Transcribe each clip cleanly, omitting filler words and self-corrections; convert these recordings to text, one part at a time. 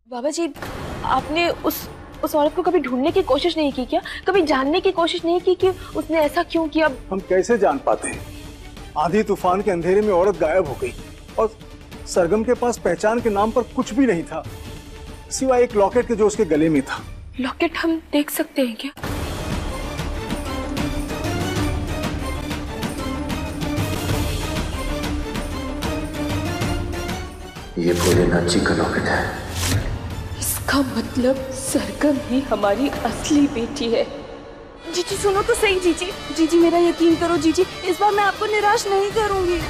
बाबा जी, आपने उस औरत को कभी ढूंढने की कोशिश नहीं की क्या? कभी जानने की कोशिश नहीं की कि उसने ऐसा क्यों किया? हम कैसे जान पाते हैं? आंधी तूफान के अंधेरे में औरत गायब हो गई और सरगम के पास पहचान के नाम पर कुछ भी नहीं था सिवाय एक लॉकेट के जो उसके गले में था। लॉकेट हम देख सकते हैं क्या? ये भोलेनाथ जी का लॉकेट है। इसका मतलब सरगम ही हमारी असली बेटी है। जीजी सुनो तो सही जीजी। जीजी मेरा यकीन करो जीजी, इस बार मैं आपको निराश नहीं करूंगी।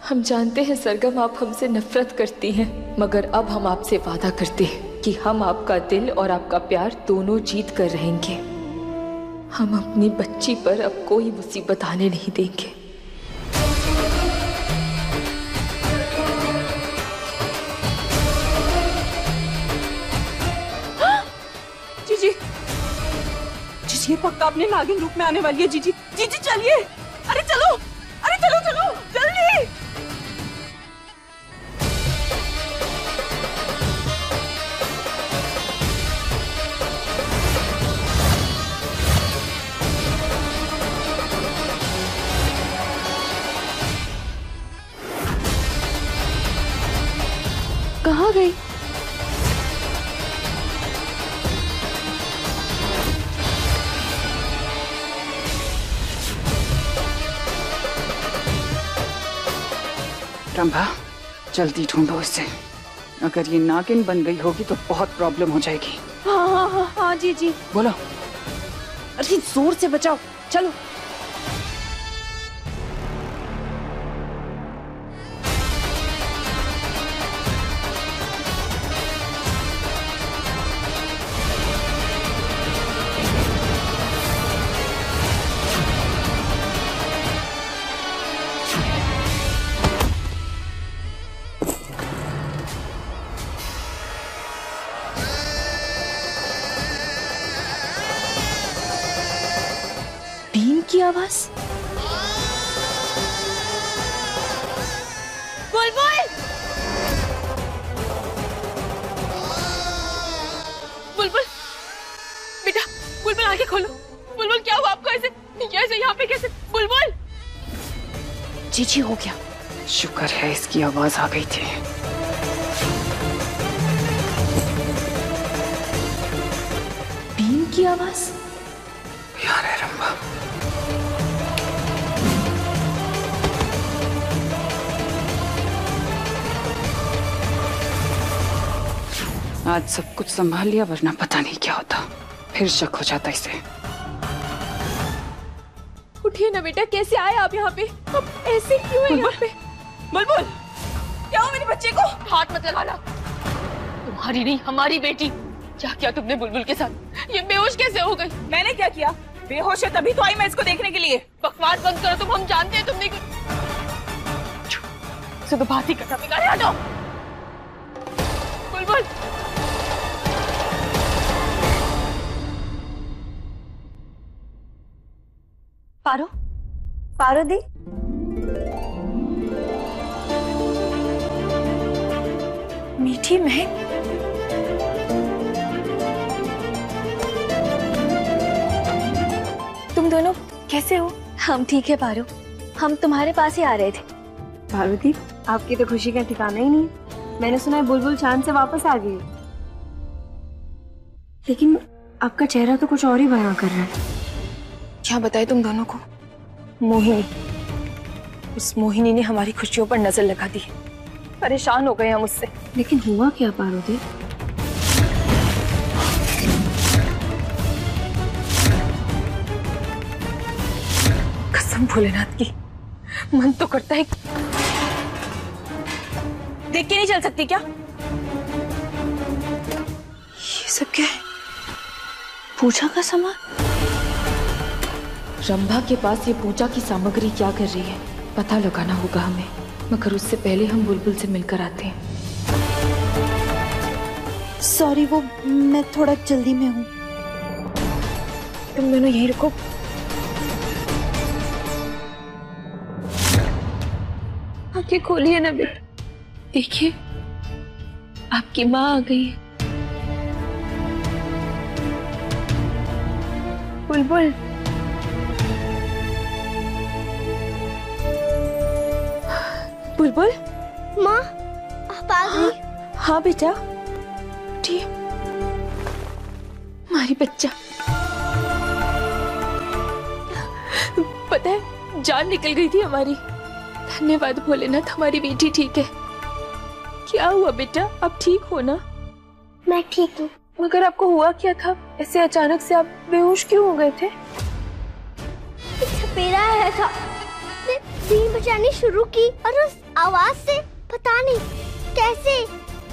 हम जानते हैं सरगम आप हमसे नफरत करती हैं, मगर अब हम आपसे वादा करते हैं कि हम आपका दिल और आपका प्यार दोनों जीत कर रहेंगे। हम अपनी बच्ची पर अब कोई मुसीबत आने नहीं देंगे। जीजी, जीजी ये पक्का अपने नागिन रूप में आने वाली है। जीजी, जीजी चलिए। अरे चलो, अरे चलो चलो जल्दी। कहाँ गई? रंभा, जल्दी ढूंढो इसे। अगर ये नागिन बन गई होगी तो बहुत प्रॉब्लम हो जाएगी। हाँ हाँ हाँ हाँ जी। बोलो। अरे जोर से बचाओ, चलो। की आवाज। बुलबुल, बुलबुल बेटा, बुलबुल आंखें खोलो। बुलबुल क्या हुआ आपको? ऐसे यहाँ पे कैसे? बुलबुल। जीजी हो गया। शुक्र है इसकी आवाज आ गई थी। बीन की आवाज। यार है रंभा। आज सब कुछ संभाल लिया, वरना पता नहीं क्या होता। फिर शक हो जाता इसे। उठिए ना बेटा, कैसे आए आप यहाँ पे? अब ऐसे क्यों है यहाँ पे? बुलबुल, क्या हो मेरे बच्चे को? हाथ मत लगाना। तुम्हारी नहीं हमारी बेटी। क्या किया तुमने बुलबुल के साथ? ये बेहोश कैसे हो गई? मैंने क्या किया? बेहोश है तभी तो आई मैं इसको देखने के लिए। बकवास बंद करो तुम, हम जानते हैं तुमने तो बात ही करता। बिगाड़े हटो। बुलबुल, पारो, पारो दी। मीठी महक। तुम दोनों कैसे हो? हम ठीक है पारो, हम तुम्हारे पास ही आ रहे थे। पार्वती, आपकी तो खुशी का ठिकाना ही नहीं। मैंने सुना है बुलबुल चांद से वापस आ गई, लेकिन आपका चेहरा तो कुछ और ही बयां कर रहा है। क्या बताए तुम दोनों को? मोहिनी, उस मोहिनी ने हमारी खुशियों पर नजर लगा दी। परेशान हो गए हम उससे। लेकिन हुआ क्या पार्वती? कसम भोलेनाथ की, मन तो करता है देख के नहीं चल सकती क्या? ये सब क्या है? पूजा का सामान? रंभा के पास ये पूजा की सामग्री क्या कर रही है, पता लगाना होगा हमें, मगर उससे पहले हम बुलबुल से मिलकर आते हैं। सॉरी, वो मैं थोड़ा जल्दी में हूँ। तुम दोनों यहीं रुको। आंखें खोलिए ना बेटा, देखिए आपकी माँ आ गई है। बुलबुल, बुलबुल, माँ, आप आ गई? हाँ बेटा, उठिए। हमारी बच्चा, पता है जान निकल गई थी हमारी। धन्यवाद भोलेनाथ, हमारी बेटी ठीक है। क्या हुआ बेटा, आप ठीक हो ना? मैं ठीक हूँ। मगर आपको हुआ क्या था, ऐसे अचानक से आप बेहोश क्यों हो गए थे? एक सपेरा आया था, उसने सीन बजानी शुरू की और उस आवाज से पता नहीं कैसे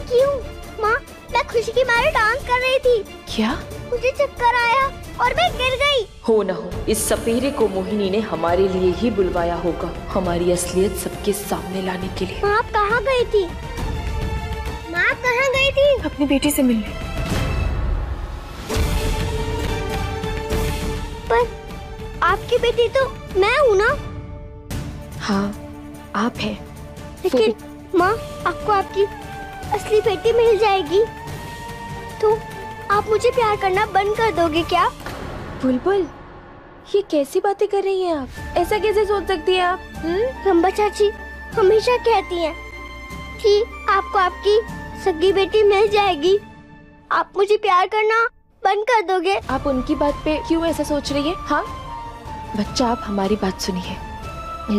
क्यों माँ मैं खुशी के मारे डांस कर रही थी। क्या? मुझे चक्कर आया और मैं गिर गई। हो ना हो, इस सपेरे को मोहिनी ने हमारे लिए ही बुलवाया होगा, हमारी असलियत सबके सामने लाने के लिए। माँ आप कहाँ गई थी? माँ आप कहाँ गई थी? अपनी बेटी से मिलने। पर आपकी बेटी तो मैं हूँ ना? हाँ आप हैं, लेकिन माँ आपको आपकी असली बेटी मिल जाएगी तो आप मुझे प्यार करना बंद कर दोगे क्या? बुलबुल, ये कैसी बातें कर रही हैं आप? ऐसा कैसे सोच सकती हैं आप? रंभा चाची हमेशा कहती हैं कि आपको आपकी सगी बेटी मिल जाएगी। आप मुझे प्यार करना बंद कर दोगे? आप उनकी बात पे क्यों ऐसा सोच रही हैं? हाँ बच्चा, आप हमारी बात सुनिए।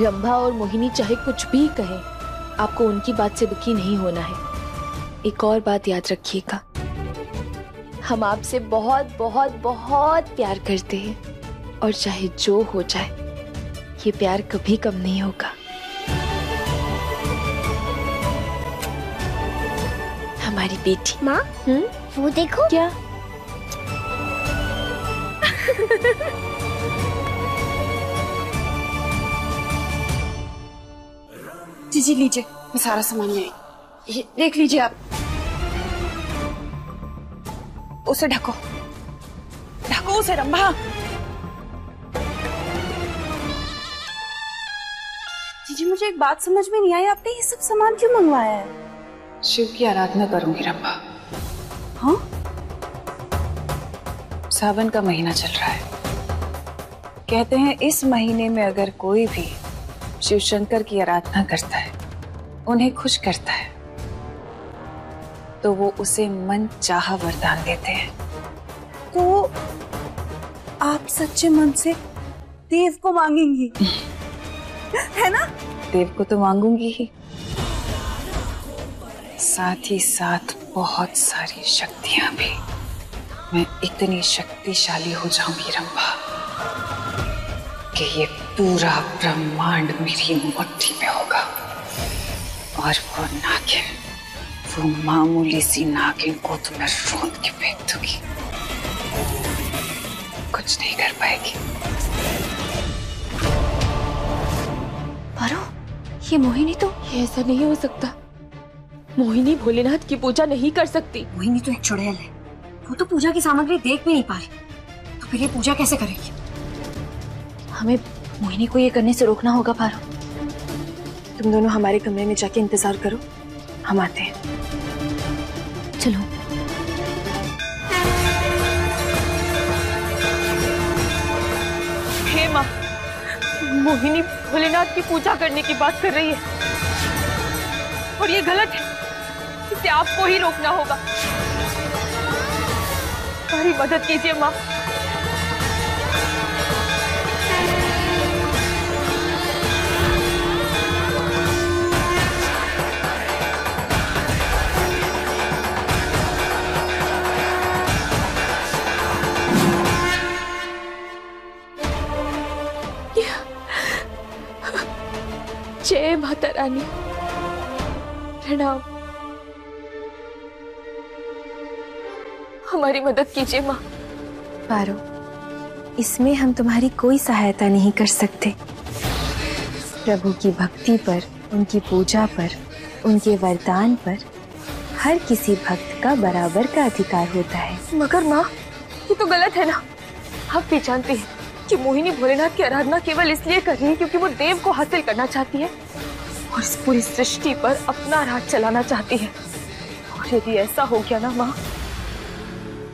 रंभा और मोहिनी चाहे कुछ भी कहें, आपको उनकी बात से दुखी नहीं होना है। एक और बात याद रखिएगा, हम आपसे बहुत बहुत बहुत प्यार करते हैं और चाहे जो हो जाए ये प्यार कभी कम नहीं होगा। हमारी बेटी। माँ वो देखो। क्या? जी लीजिए, मैं सारा सामान ले आई। ये देख लीजिए आप। उसे ढको, ढको उसे रंभा। जी मुझे एक बात समझ में नहीं आई, आपने ये सब सामान क्यों मंगवाया है? शिव की आराधना करूंगी रंभा। हाँ, सावन का महीना चल रहा है। कहते हैं इस महीने में अगर कोई भी शिव शंकर की आराधना करता है, उन्हें खुश करता है, तो वो उसे मन चाहा वरदान देते हैं। तो आप सच्चे मन से देव को मांगेंगी है ना? देव को तो मांगूंगी ही, साथ ही साथ बहुत सारी शक्तियां भी। मैं इतनी शक्तिशाली हो जाऊंगी रंभा कि ये पूरा ब्रह्मांड मेरी मुट्ठी में होगा। और वो नागिन, वो मामूली सी नागिन को तो मैं रोंद के फेंक दूंगी, कुछ नहीं कर पाएगी। पारो, ये मोहिनी तो। ये ऐसा नहीं हो सकता। मोहिनी भोलेनाथ की पूजा नहीं कर सकती। मोहिनी तो एक चुड़ैल है, वो तो पूजा की सामग्री देख भी नहीं पा रही, तो फिर ये पूजा कैसे करेगी? हमें मोहिनी को ये करने से रोकना होगा। पारो, तुम दोनों हमारे कमरे में जाके इंतजार करो, हम आते हैं। चलो। हे माँ, मोहिनी भोलेनाथ की पूजा करने की बात कर रही है और ये गलत है। इसे आपको ही रोकना होगा। हमारी मदद कीजिए माँ। जय माता रानी, प्रणाम। हमारी मदद कीजिए माँ, पारो, इसमें हम तुम्हारी कोई सहायता नहीं कर सकते। प्रभु की भक्ति पर, उनकी पूजा पर, उनके वरदान पर हर किसी भक्त का बराबर का अधिकार होता है। मगर माँ, ये तो गलत है ना। आप भी जानते हैं कि मोहिनी भोलेनाथ की आराधना केवल इसलिए कर रही है क्योंकि वो देव को हासिल करना चाहती है और इस पूरी सृष्टि पर अपना राज चलाना चाहती है। और यदि ऐसा हो गया ना माँ,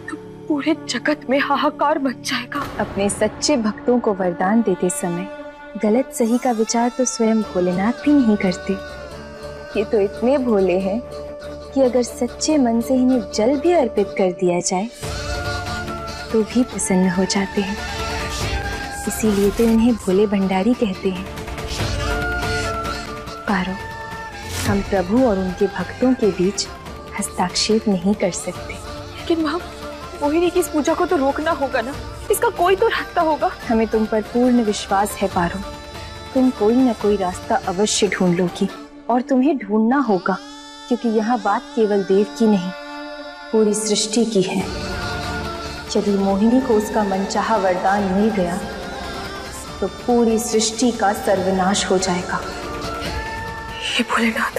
तो पूरे जगत में हाहाकार मच जाएगा। अपने सच्चे भक्तों को वरदान देते समय गलत सही का विचार तो स्वयं भोलेनाथ भी नहीं करते। ये तो इतने भोले हैं कि अगर सच्चे मन से इन्हें जल भी अर्पित कर दिया जाए तो भी प्रसन्न हो जाते हैं। इसीलिए तो इन्हें भोले भंडारी कहते हैं। पारो, हम प्रभु और उनके भक्तों के बीच हस्ताक्षेप नहीं कर सकते। लेकिन माँ, मोहिनी की इस पूजा को तो रोकना होगा ना। इसका कोई तो रास्ता होगा। हमें तुम पर पूर्ण विश्वास है पारो। तुम कोई न कोई रास्ता अवश्य ढूंढ लोगी और तुम्हें ढूंढना होगा, क्योंकि यहाँ बात केवल देव की नहीं, पूरी सृष्टि की है। यदि मोहिनी को उसका मनचाहा वरदान मिल गया तो पूरी सृष्टि का सर्वनाश हो जाएगा। हे भोलेनाथ,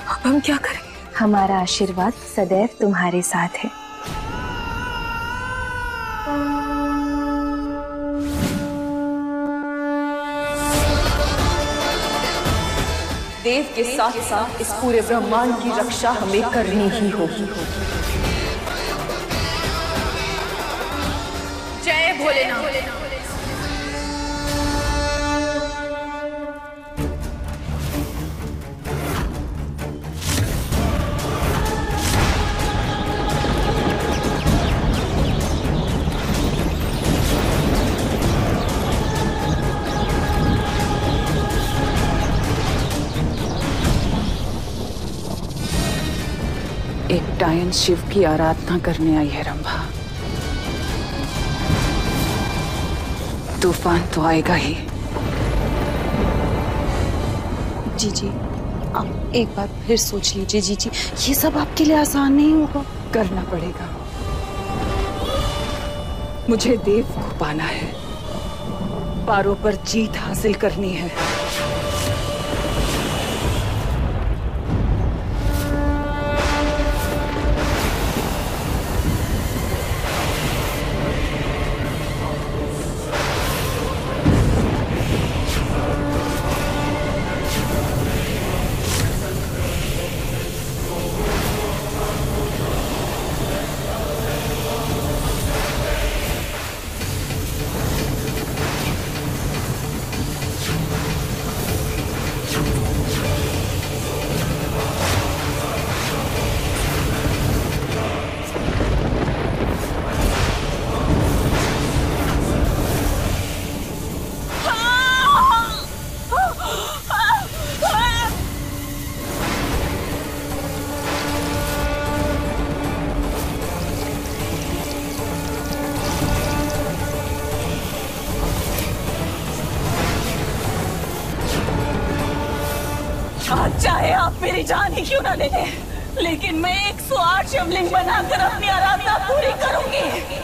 अब हम क्या करें? हमारा आशीर्वाद सदैव तुम्हारे साथ है। देव के साथ साथ इस पूरे ब्रह्मांड की रक्षा हमें करनी ही होगी। जय भोलेनाथ। एक डायन शिव की आराधना करने आई है रंभा। तूफान तो आएगा ही। जीजी, आप एक बार फिर सोच लीजिए जीजी, ये सब आपके लिए आसान नहीं होगा। करना पड़ेगा। मुझे देव को पाना है, पारो पर जीत हासिल करनी है। चाहे आप मेरी जान ही क्यों ना ले लें, लेकिन मैं 108 शिवलिंग बनाकर अपनी आराधना पूरी करूंगी।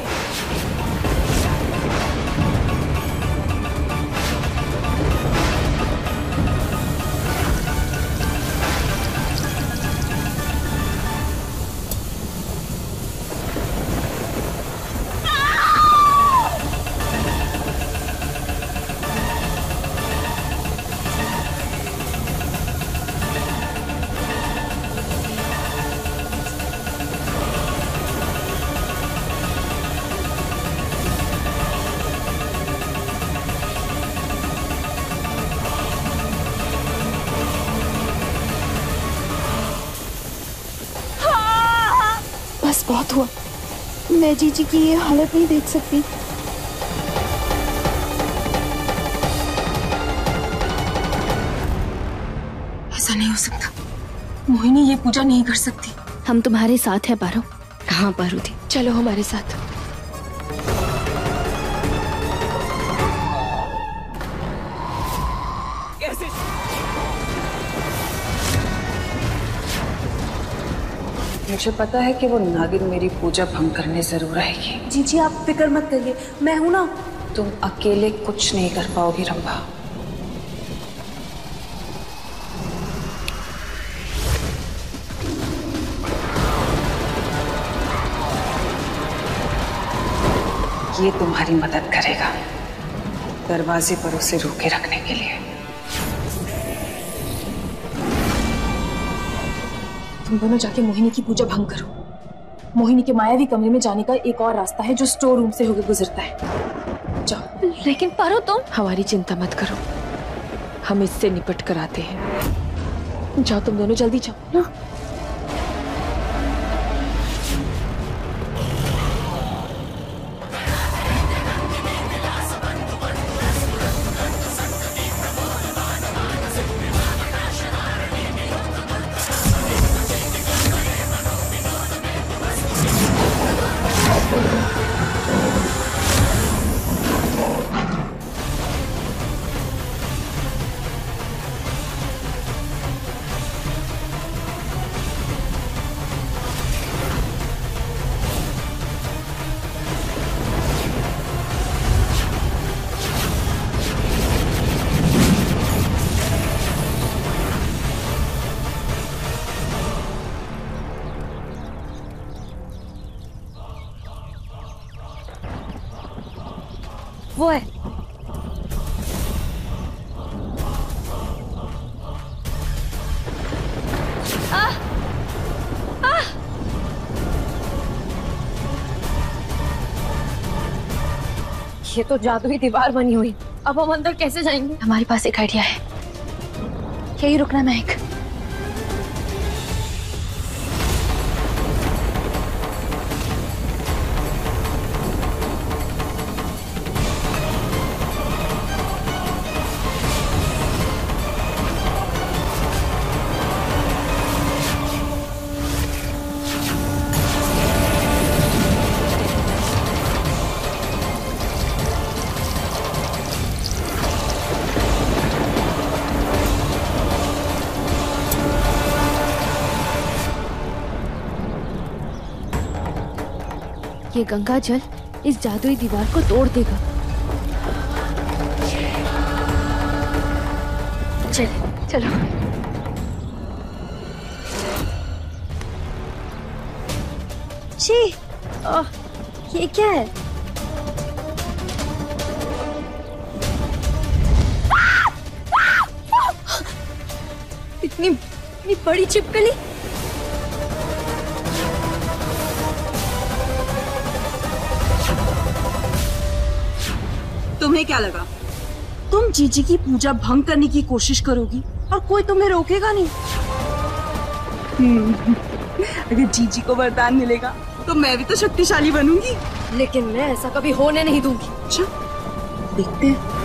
बस बहुत हुआ, मैं जीजी की ये हालत नहीं देख सकती। ऐसा नहीं हो सकता। मोहिनी ये पूजा नहीं कर सकती। हम तुम्हारे साथ हैं पारो। हाँ पार्वती, चलो हमारे साथ। मुझे पता है कि वो नागिन मेरी पूजा भंग करने जरूर आएगी। जीजी आप फिक्र मत करिए, मैं हूं ना। तुम अकेले कुछ नहीं कर पाओगी रंभा। ये तुम्हारी मदद करेगा दरवाजे पर उसे रोके रखने के लिए। तुम दोनों जाके मोहिनी की पूजा भंग करो। मोहिनी के मायावी कमरे में जाने का एक और रास्ता है जो स्टोर रूम से होकर गुजरता है। जाओ। लेकिन पारो तुम हमारी चिंता मत करो, हम इससे निपट कर आते हैं। जाओ तुम दोनों, जल्दी जाओ ना। वो है। ये तो जादुई दीवार बनी हुई, अब हम अंदर कैसे जाएंगे? हमारे पास एक आइडिया है, यही रुकना महक। ये गंगा जल इस जादुई दीवार को तोड़ देगा। चलो चलो। छी, ये क्या है? इतनी बड़ी छिपकली। तुम्हें क्या लगा तुम जीजी की पूजा भंग करने की कोशिश करोगी और कोई तुम्हें रोकेगा नहीं? अगर जीजी को वरदान मिलेगा तो मैं भी तो शक्तिशाली बनूंगी। लेकिन मैं ऐसा कभी होने नहीं दूंगी। अच्छा, देखते हैं।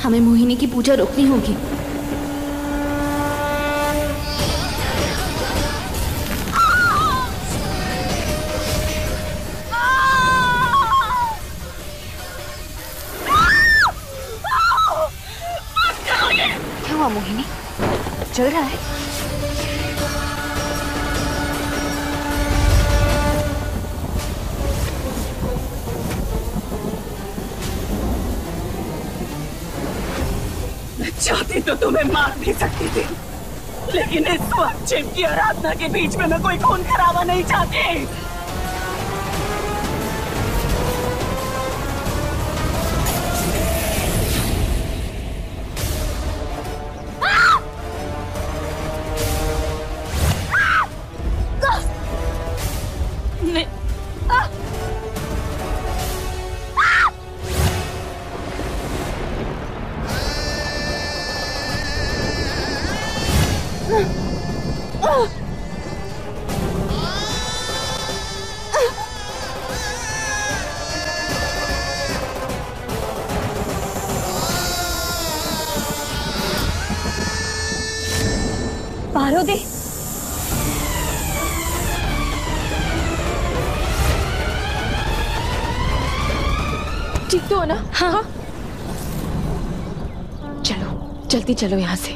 हमें मोहिनी की पूजा रोकनी होगी। क्या हुआ मोहिनी, चल रहा है? चाहती तो तुम्हें मार भी सकती थी, लेकिन इस वक्त शिव की आराधना के बीच में मैं कोई खून खराबा नहीं चाहती। पार्वती, ठीक तो हो ना? हाँ। चलो जल्दी चलो यहाँ से।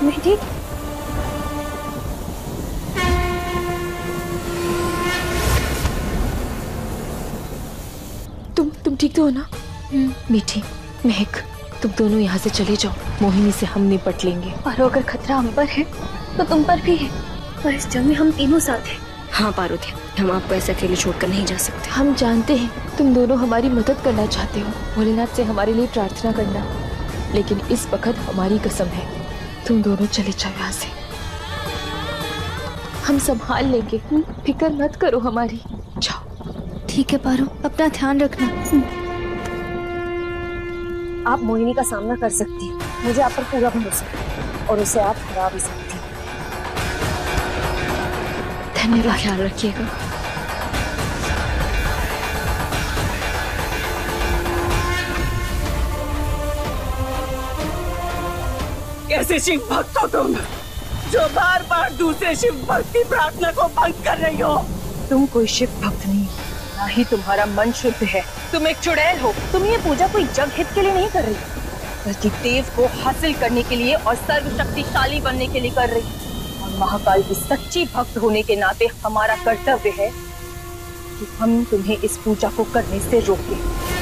मीठी, तुम ठीक तो हो ना? मीठी, महक, तुम दोनों यहाँ से चले जाओ। मोहिनी से हम निपट लेंगे। पारो, अगर खतरा हम पर है तो तुम पर भी है, और इस जंग में हम तीनों साथ हैं। हाँ पार्वती, हम आपको ऐसे अकेले छोड़कर नहीं जा सकते। हम जानते हैं तुम दोनों हमारी मदद करना चाहते हो, भोलेनाथ से हमारे लिए प्रार्थना करना, लेकिन इस वक्त हमारी कसम है, तुम दोनों चले जाओ यहाँ से। हम संभाल लेंगे, फिक्र मत करो हमारी। जाओ। ठीक है पारो, अपना ध्यान रखना। आप मोहिनी का सामना कर सकती हैं। मुझे आप पर पूरा भरोसा है और उसे आप हरा भी सकती हैं। धन्यवाद। ख्याल रखिएगा। कैसे शिव भक्त हो तुम, जो बार बार दूसरे शिव भक्त की प्रार्थना को भंग कर रही हो? तुम कोई शिव भक्त नहीं, ना ही तुम्हारा मन शुद्ध है। तुम एक चुड़ैल हो। तुम ये पूजा कोई जग हित के लिए नहीं कर रही, बल्कि देव को हासिल करने के लिए और सर्वशक्तिशाली बनने के लिए कर रही। और महाकाल की सच्ची भक्त होने के नाते हमारा कर्तव्य है कि हम तुम्हें इस पूजा को करने से रोकें।